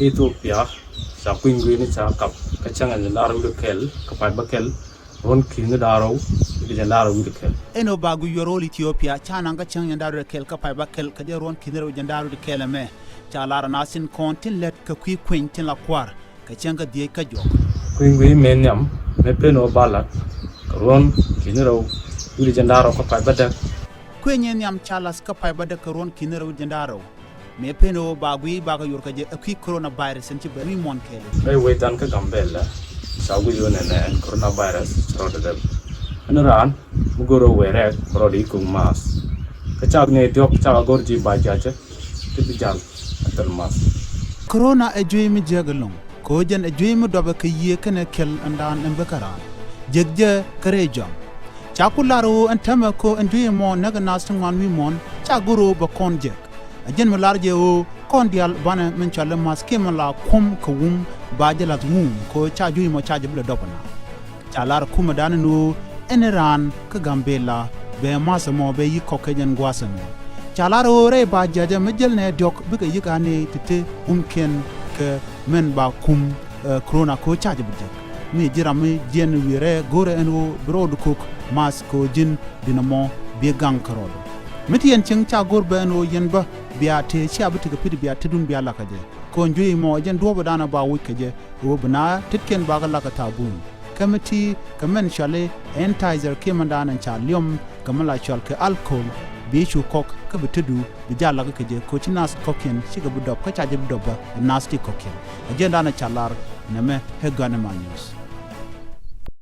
Ethiopia sa Quingui ni sa kap kachang an daru de kel kapai bakel ron king daro di jandaro de kel eno bagu yorol Ethiopia chana nga chang yandaru de kel kapai bakel kade ron kinero jandaru de kel me cha lara nasin kontin let ka kwi kwintin la kwar ka changa die ka jok Quingui menyam me peno balat ron kinero di jandaro kapai badak kwenyen yam chalas kapai badak ron kinero jandaro me peno bagui baga yorka je akwi coronavirus en ci bari mon kele ay wetan ka gambella sagu yone ne coronavirus rodel anaran mugoro were rodi kung mas kachak ne diop cha gorji bajaje tibijal atal mas corona e joymi jegalong ko jen e joymi dobe ke ye kana kel andan en bakaran jegje kare jom chakularo antama ko en joymi mo naga nastan wi mon chaguro ba konje ajen malarje o kondial bana men challe maske mala kum ko wum bajala wum ko chaju mo chaje bla dobana chalar kuma dan no eneran ka gambela be masa mo be yi kokejen gwasan chalar o re bajaje mejel ne dok bi ka yigane tete ken ke men ba kum corona ko chaje bje mi jirami jen wire gore eno broad cook mas ko jin dinamo be gang karodo mitiyen ching cha gorbe no yenba biya te chi abiti ga pidi biya tidun biya lakaje ko njuyi mo jen dobo dana ba wikaje wo bana titken ba ga lakata bun kamiti kamen chale entizer kemandana cha lium kamala chal ke alcohol bi chu kok ka bitidu bi jala ga keje ko chinas koken shiga budop ka chaje budop nasty koken agenda na chalar name hegana news